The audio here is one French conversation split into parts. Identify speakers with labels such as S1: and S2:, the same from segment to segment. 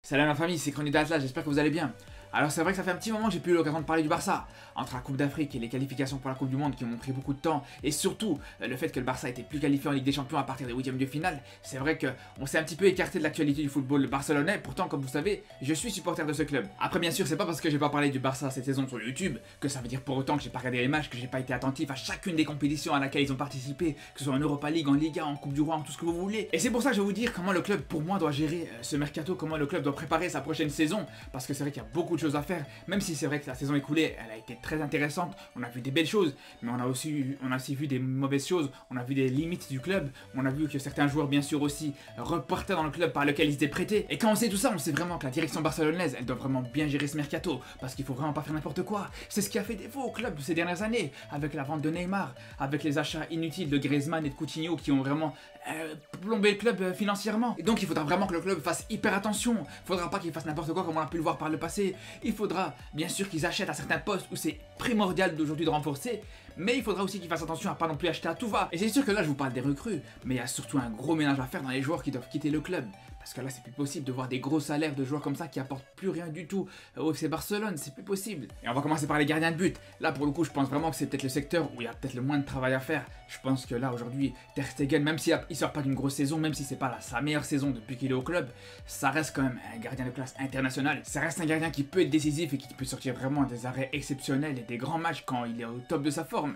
S1: Salut la famille, c'est Chronique d'Atlas, j'espère que vous allez bien. Alors c'est vrai que ça fait un petit moment que j'ai plus eu l'occasion de parler du Barça. Entre la Coupe d'Afrique et les qualifications pour la Coupe du Monde qui m'ont pris beaucoup de temps, et surtout le fait que le Barça était plus qualifié en Ligue des Champions à partir des huitièmes de finale, c'est vrai qu'on s'est un petit peu écarté de l'actualité du football barcelonais. Pourtant, comme vous savez, je suis supporter de ce club. Après bien sûr, c'est pas parce que j'ai pas parlé du Barça cette saison sur YouTube que ça veut dire pour autant que j'ai pas regardé les matchs, que j'ai pas été attentif à chacune des compétitions à laquelle ils ont participé, que ce soit en Europa League, en Liga, en Coupe du Roi, en tout ce que vous voulez. Et c'est pour ça que je vais vous dire comment le club pour moi doit gérer ce mercato, comment le club doit préparer sa prochaine saison, parce que c'est vrai qu'il y a beaucoup de choses à faire. Même si c'est vrai que la saison écoulée, elle a été très intéressante, on a vu des belles choses, mais on a aussi vu des mauvaises choses, on a vu des limites du club, on a vu que certains joueurs bien sûr aussi repartaient dans le club par lequel ils étaient prêtés. Et quand on sait tout ça, on sait vraiment que la direction barcelonaise, elle doit vraiment bien gérer ce mercato, parce qu'il faut vraiment pas faire n'importe quoi. C'est ce qui a fait défaut au club ces dernières années, avec la vente de Neymar, avec les achats inutiles de Griezmann et de Coutinho qui ont vraiment plombé le club financièrement. Et donc il faudra vraiment que le club fasse hyper attention, il faudra pas qu'il fasse n'importe quoi comme on a pu le voir par le passé, il faudra bien sûr qu'ils achètent à certains postes où c'est primordial d'aujourd'hui de renforcer, mais il faudra aussi qu'ils fassent attention à pas non plus acheter à tout va. Et c'est sûr que là je vous parle des recrues, mais il y a surtout un gros ménage à faire dans les joueurs qui doivent quitter le club. Parce que là c'est plus possible de voir des gros salaires de joueurs comme ça qui apportent plus rien du tout au FC Barcelone, c'est plus possible. Et on va commencer par les gardiens de but. Là pour le coup je pense vraiment que c'est peut-être le secteur où il y a peut-être le moins de travail à faire. Je pense que là aujourd'hui Ter Stegen, même s'il sort pas d'une grosse saison, même si c'est pas sa meilleure saison depuis qu'il est au club, ça reste quand même un gardien de classe internationale. Ça reste un gardien qui peut être décisif et qui peut sortir vraiment des arrêts exceptionnels et des grands matchs quand il est au top de sa forme.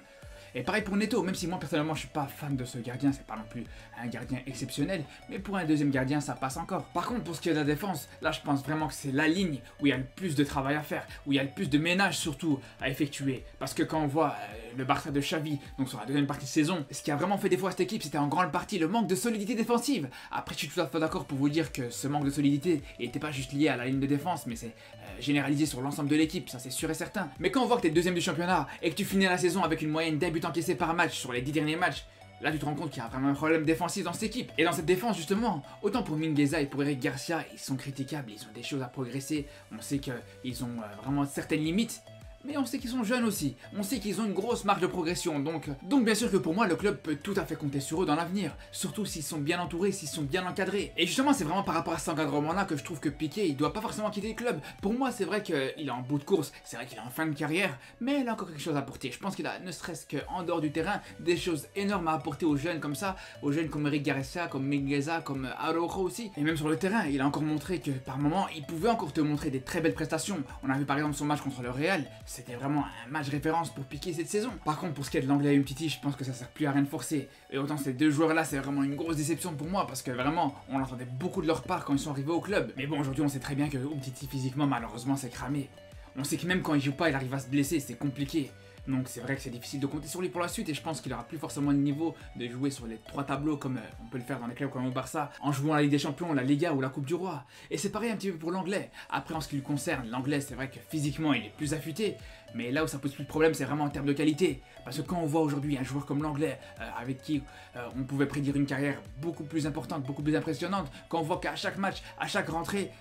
S1: Et pareil pour Neto, même si moi personnellement je suis pas fan de ce gardien, c'est pas non plus un gardien exceptionnel, mais pour un deuxième gardien ça passe encore. Par contre pour ce qui est de la défense, là je pense vraiment que c'est la ligne où il y a le plus de travail à faire, où il y a le plus de ménage surtout à effectuer. Parce que quand on voit le Barça de Xavi, donc sur la deuxième partie de saison, ce qui a vraiment fait défaut à cette équipe c'était en grande partie le manque de solidité défensive. Après je suis tout à fait d'accord pour vous dire que ce manque de solidité n'était pas juste lié à la ligne de défense, mais c'est généralisé sur l'ensemble de l'équipe, ça c'est sûr et certain. Mais quand on voit que tu es deuxième du championnat et que tu finis la saison avec une moyenne d'un but encaissé par match sur les 10 derniers matchs, là tu te rends compte qu'il y a vraiment un problème défensif dans cette équipe. Et dans cette défense justement, autant pour Mingueza et pour Eric Garcia, ils sont critiquables, ils ont des choses à progresser, on sait qu'ils ont vraiment certaines limites. Mais on sait qu'ils sont jeunes aussi, on sait qu'ils ont une grosse marge de progression, donc bien sûr que pour moi le club peut tout à fait compter sur eux dans l'avenir, surtout s'ils sont bien entourés, s'ils sont bien encadrés. Et justement c'est vraiment par rapport à cet encadrement là que je trouve que Piqué il doit pas forcément quitter le club. Pour moi c'est vrai qu'il est en bout de course, c'est vrai qu'il est en fin de carrière, mais il a encore quelque chose à apporter. Je pense qu'il a ne serait-ce qu'en dehors du terrain des choses énormes à apporter aux jeunes comme ça, aux jeunes comme Eric Garcia, comme Mingueza, comme Araujo aussi. Et même sur le terrain il a encore montré que par moments il pouvait encore te montrer des très belles prestations. On a vu par exemple son match contre le Real, c'était vraiment un match référence pour Piqué cette saison. Par contre pour ce qui est de l'anglais Umtiti, je pense que ça sert plus à rien de forcer. Et autant ces deux joueurs là c'est vraiment une grosse déception pour moi parce que vraiment on entendait beaucoup de leur part quand ils sont arrivés au club. Mais bon aujourd'hui on sait très bien que Umtiti physiquement malheureusement c'est cramé. On sait que même quand il joue pas il arrive à se blesser, c'est compliqué. Donc c'est vrai que c'est difficile de compter sur lui pour la suite et je pense qu'il aura plus forcément le niveau de jouer sur les trois tableaux comme on peut le faire dans les clubs comme au Barça en jouant la Ligue des Champions, la Liga ou la Coupe du Roi. Et c'est pareil un petit peu pour l'anglais. Après en ce qui le concerne, l'anglais c'est vrai que physiquement il est plus affûté, mais là où ça pose plus de problème c'est vraiment en termes de qualité. Parce que quand on voit aujourd'hui un joueur comme l'anglais avec qui on pouvait prédire une carrière beaucoup plus importante, beaucoup plus impressionnante, quand on voit qu'à chaque match, à chaque rentrée,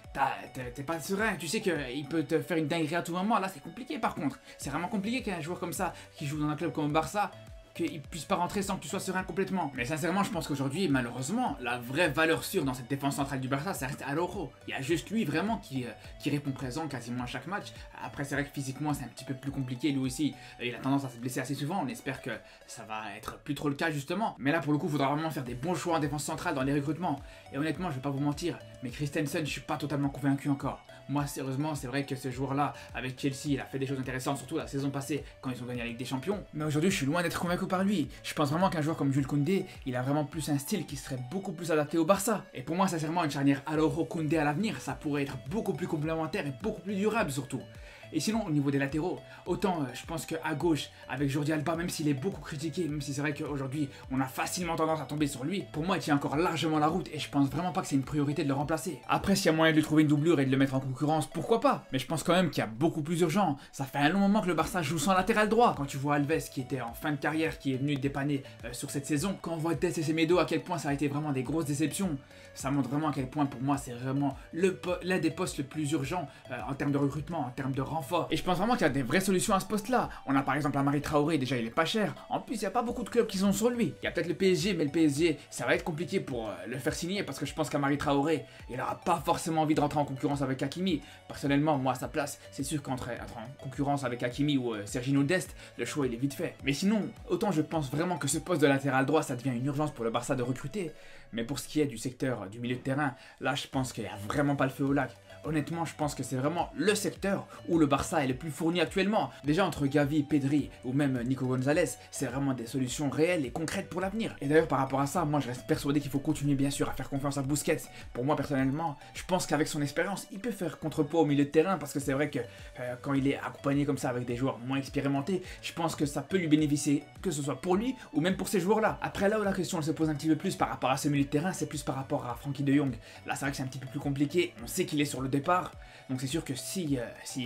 S1: t'es pas serein, tu sais qu'il peut te faire une dinguerie à tout moment, là c'est compliqué par contre. C'est vraiment compliqué qu'un joueur comme ça, qui joue dans un club comme le Barça, qu'il puisse pas rentrer sans que tu sois serein complètement. Mais sincèrement, je pense qu'aujourd'hui, malheureusement, la vraie valeur sûre dans cette défense centrale du Barça, ça reste Araujo. Il y a juste lui vraiment qui répond présent quasiment à chaque match. Après, c'est vrai que physiquement, c'est un petit peu plus compliqué. Lui aussi, il a tendance à se blesser assez souvent. On espère que ça va être plus trop le cas justement. Mais là, pour le coup, il faudra vraiment faire des bons choix en défense centrale dans les recrutements. Et honnêtement, je vais pas vous mentir, mais Christensen, je suis pas totalement convaincu encore. Moi, sérieusement, c'est vrai que ce joueur-là, avec Chelsea, il a fait des choses intéressantes, surtout la saison passée, quand ils ont gagné la Ligue des Champions. Mais aujourd'hui, je suis loin d'être convaincu par lui. Je pense vraiment qu'un joueur comme Jules Koundé, il a vraiment plus un style qui serait beaucoup plus adapté au Barça. Et pour moi, sincèrement, une charnière Araujo-Koundé à l'avenir, ça pourrait être beaucoup plus complémentaire et beaucoup plus durable surtout. Et sinon, au niveau des latéraux, autant je pense qu'à gauche, avec Jordi Alba, même s'il est beaucoup critiqué, même si c'est vrai qu'aujourd'hui, on a facilement tendance à tomber sur lui, pour moi, il tient encore largement la route et je pense vraiment pas que c'est une priorité de le remplacer. Après, s'il y a moyen de lui trouver une doublure et de le mettre en concurrence, pourquoi pas? Mais je pense quand même qu'il y a beaucoup plus urgent. Ça fait un long moment que le Barça joue sans latéral droit. Quand tu vois Alves qui était en fin de carrière, qui est venu dépanner sur cette saison, quand on voit Dest et Semedo à quel point ça a été vraiment des grosses déceptions, ça montre vraiment à quel point pour moi c'est vraiment l'un des postes le plus urgents en termes de recrutement, en termes de renfort fort. Et je pense vraiment qu'il y a des vraies solutions à ce poste-là. On a par exemple Amari Traoré, déjà il est pas cher. En plus, il n'y a pas beaucoup de clubs qui sont sur lui. Il y a peut-être le PSG, mais le PSG, ça va être compliqué pour le faire signer parce que je pense qu'Amari Traoré, il n'aura pas forcément envie de rentrer en concurrence avec Hakimi. Personnellement, moi à sa place, c'est sûr qu'entrer en concurrence avec Hakimi ou Serginho Dest, le choix il est vite fait. Mais sinon, autant je pense vraiment que ce poste de latéral droit, ça devient une urgence pour le Barça de recruter. Mais pour ce qui est du secteur du milieu de terrain, là je pense qu'il n'y a vraiment pas le feu au lac. Honnêtement, je pense que c'est vraiment le secteur où le Barça est le plus fourni actuellement. Déjà entre Gavi, Pedri ou même Nico Gonzalez, c'est vraiment des solutions réelles et concrètes pour l'avenir. Et d'ailleurs par rapport à ça, moi je reste persuadé qu'il faut continuer bien sûr à faire confiance à Busquets. Pour moi personnellement, je pense qu'avec son expérience, il peut faire contrepoids au milieu de terrain parce que c'est vrai que quand il est accompagné comme ça avec des joueurs moins expérimentés, je pense que ça peut lui bénéficier, que ce soit pour lui ou même pour ces joueurs-là. Après là où la question elle se pose un petit peu plus par rapport à ce milieu de terrain, c'est plus par rapport à Frenkie de Jong. Là c'est vrai que c'est un petit peu plus compliqué, on sait qu'il est sur le départ, donc c'est sûr que s'il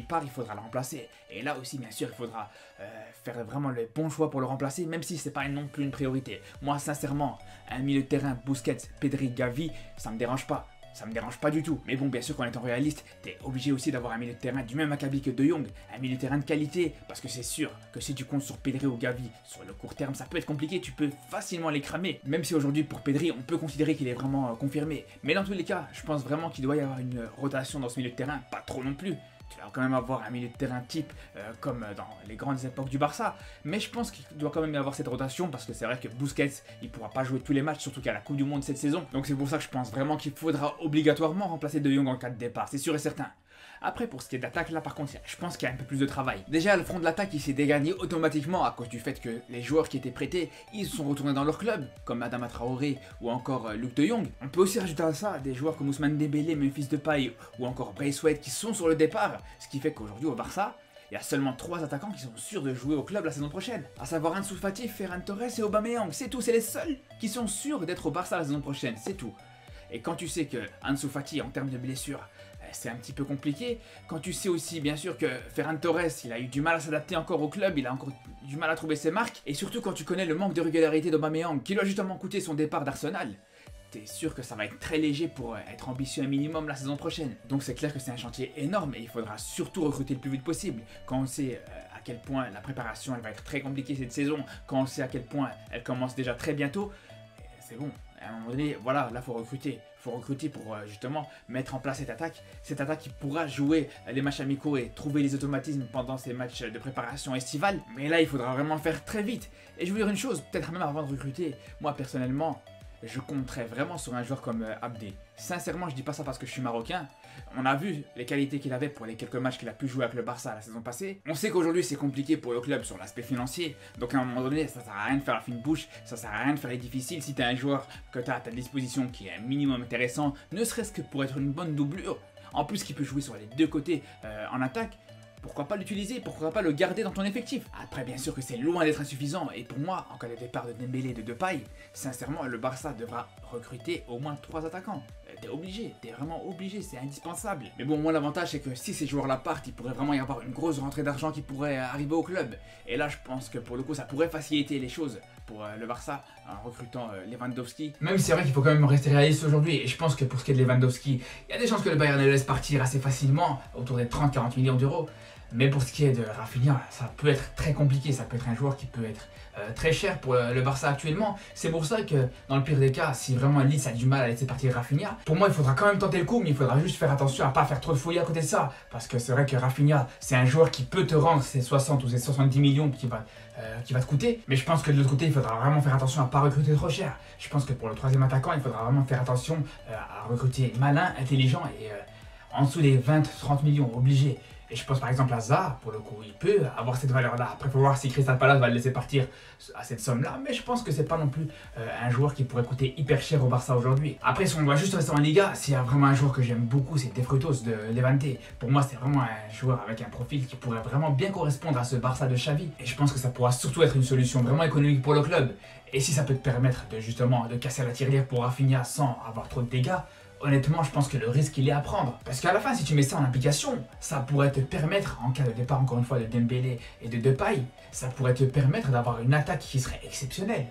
S1: part, il faudra le remplacer. Et là aussi, bien sûr, il faudra faire vraiment le bon choix pour le remplacer, même si c'est pas non plus une priorité. Moi, sincèrement, un milieu de terrain, Busquets, Pedri, Gavi, ça me dérange pas. Ça me dérange pas du tout. Mais bon, bien sûr, qu'en étant réaliste, t'es obligé aussi d'avoir un milieu de terrain du même acabit que De Jong, un milieu de terrain de qualité, parce que c'est sûr que si tu comptes sur Pedri ou Gavi, sur le court terme, ça peut être compliqué, tu peux facilement les cramer. Même si aujourd'hui, pour Pedri, on peut considérer qu'il est vraiment confirmé. Mais dans tous les cas, je pense vraiment qu'il doit y avoir une rotation dans ce milieu de terrain, pas trop non plus. Tu vas quand même avoir un milieu de terrain type comme dans les grandes époques du Barça. Mais je pense qu'il doit quand même y avoir cette rotation parce que c'est vrai que Busquets, il pourra pas jouer tous les matchs, surtout qu'il y a la Coupe du Monde cette saison. Donc c'est pour ça que je pense vraiment qu'il faudra obligatoirement remplacer De Jong en cas de départ, c'est sûr et certain. Après, pour ce qui est d'attaque, là par contre, je pense qu'il y a un peu plus de travail. Déjà, le front de l'attaque, il s'est dégagné automatiquement à cause du fait que les joueurs qui étaient prêtés, ils se sont retournés dans leur club, comme Adama Traoré ou encore Luuk de Jong. On peut aussi rajouter à ça des joueurs comme Ousmane Dembélé, Memphis Depay ou encore Braithwaite qui sont sur le départ, ce qui fait qu'aujourd'hui au Barça, il y a seulement 3 attaquants qui sont sûrs de jouer au club la saison prochaine. À savoir Ansu Fati, Ferran Torres et Aubameyang. C'est tout, c'est les seuls qui sont sûrs d'être au Barça la saison prochaine, c'est tout. Et quand tu sais que Ansu Fati, en termes de blessures, c'est un petit peu compliqué. Quand tu sais aussi, bien sûr, que Ferran Torres, il a eu du mal à s'adapter encore au club, il a encore du mal à trouver ses marques. Et surtout quand tu connais le manque de régularité d'Aubameyang, qui lui a justement coûté son départ d'Arsenal, t'es sûr que ça va être très léger pour être ambitieux un minimum la saison prochaine. Donc c'est clair que c'est un chantier énorme et il faudra surtout recruter le plus vite possible. Quand on sait à quel point la préparation elle va être très compliquée cette saison, quand on sait à quel point elle commence déjà très bientôt, c'est bon. À un moment donné, voilà, là faut recruter. Faut recruter pour justement mettre en place cette attaque qui pourra jouer les matchs amicaux et trouver les automatismes pendant ces matchs de préparation estivale. Mais là, il faudra vraiment le faire très vite. Et je veux dire une chose, peut-être même avant de recruter, moi personnellement, je compterais vraiment sur un joueur comme Abdé. Sincèrement, je dis pas ça parce que je suis marocain. On a vu les qualités qu'il avait pour les quelques matchs qu'il a pu jouer avec le Barça la saison passée. On sait qu'aujourd'hui c'est compliqué pour le club sur l'aspect financier. Donc à un moment donné, ça sert à rien de faire la fine bouche, ça sert à rien de faire les difficiles. Si tu as un joueur que tu as à ta disposition qui est un minimum intéressant, ne serait-ce que pour être une bonne doublure, en plus qui peut jouer sur les deux côtés en attaque, pourquoi pas l'utiliser, pourquoi pas le garder dans ton effectif. Après bien sûr que c'est loin d'être insuffisant et pour moi, en cas de départ de Dembélé et de Depay, sincèrement le Barça devra recruter au moins 3 attaquants. T'es obligé, t'es vraiment obligé, c'est indispensable. Mais bon, moi l'avantage c'est que si ces joueurs-là partent, il pourrait vraiment y avoir une grosse rentrée d'argent qui pourrait arriver au club. Et là je pense que pour le coup ça pourrait faciliter les choses pour le Barça en recrutant Lewandowski. Même si c'est vrai qu'il faut quand même rester réaliste aujourd'hui et je pense que pour ce qui est de Lewandowski, il y a des chances que le Bayern le laisse partir assez facilement, autour des 30-40 millions d'euros. Mais pour ce qui est de Rafinha, ça peut être très compliqué, ça peut être un joueur qui peut être très cher pour le Barça actuellement. C'est pour ça que dans le pire des cas, si vraiment Leeds a du mal à laisser partir Rafinha, pour moi il faudra quand même tenter le coup, mais il faudra juste faire attention à pas faire trop de folie à côté de ça. Parce que c'est vrai que Rafinha, c'est un joueur qui peut te rendre ces 60 ou ces 70 millions qui va te coûter. Mais je pense que de l'autre côté, il faudra vraiment faire attention à pas recruter trop cher. Je pense que pour le troisième attaquant, il faudra vraiment faire attention à recruter malin, intelligent et en dessous des 20-30 millions, obligé. Et je pense par exemple à Zaha, pour le coup, il peut avoir cette valeur-là. Après, il faut voir si Crystal Palace va le laisser partir à cette somme-là. Mais je pense que c'est pas non plus un joueur qui pourrait coûter hyper cher au Barça aujourd'hui. Après, si on doit juste rester en Liga, s'il y a vraiment un joueur que j'aime beaucoup, c'est De Frutos de Levante. Pour moi, c'est vraiment un joueur avec un profil qui pourrait vraiment bien correspondre à ce Barça de Xavi. Et je pense que ça pourra surtout être une solution vraiment économique pour le club. Et si ça peut te permettre de justement de casser la tirelire pour Rafinha sans avoir trop de dégâts, honnêtement, je pense que le risque, il est à prendre. Parce qu'à la fin, si tu mets ça en application, ça pourrait te permettre, en cas de départ encore une fois de Dembélé et de Depay, ça pourrait te permettre d'avoir une attaque qui serait exceptionnelle.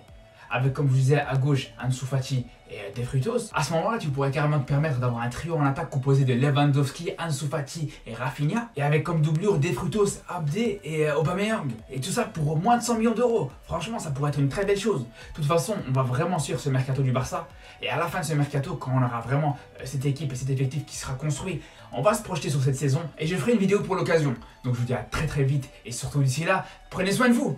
S1: avec, comme je vous disais, à gauche, Ansu Fati et De Frutos, à ce moment-là, tu pourrais carrément te permettre d'avoir un trio en attaque composé de Lewandowski, Ansu Fati et Rafinha, et avec comme doublure De Frutos, Abdé et Aubameyang. Et tout ça pour moins de 100 millions d'euros. Franchement, ça pourrait être une très belle chose. De toute façon, on va vraiment suivre ce mercato du Barça, et à la fin de ce mercato, quand on aura vraiment cette équipe et cet effectif qui sera construit, on va se projeter sur cette saison, et je ferai une vidéo pour l'occasion. Donc je vous dis à très vite, et surtout d'ici là, prenez soin de vous.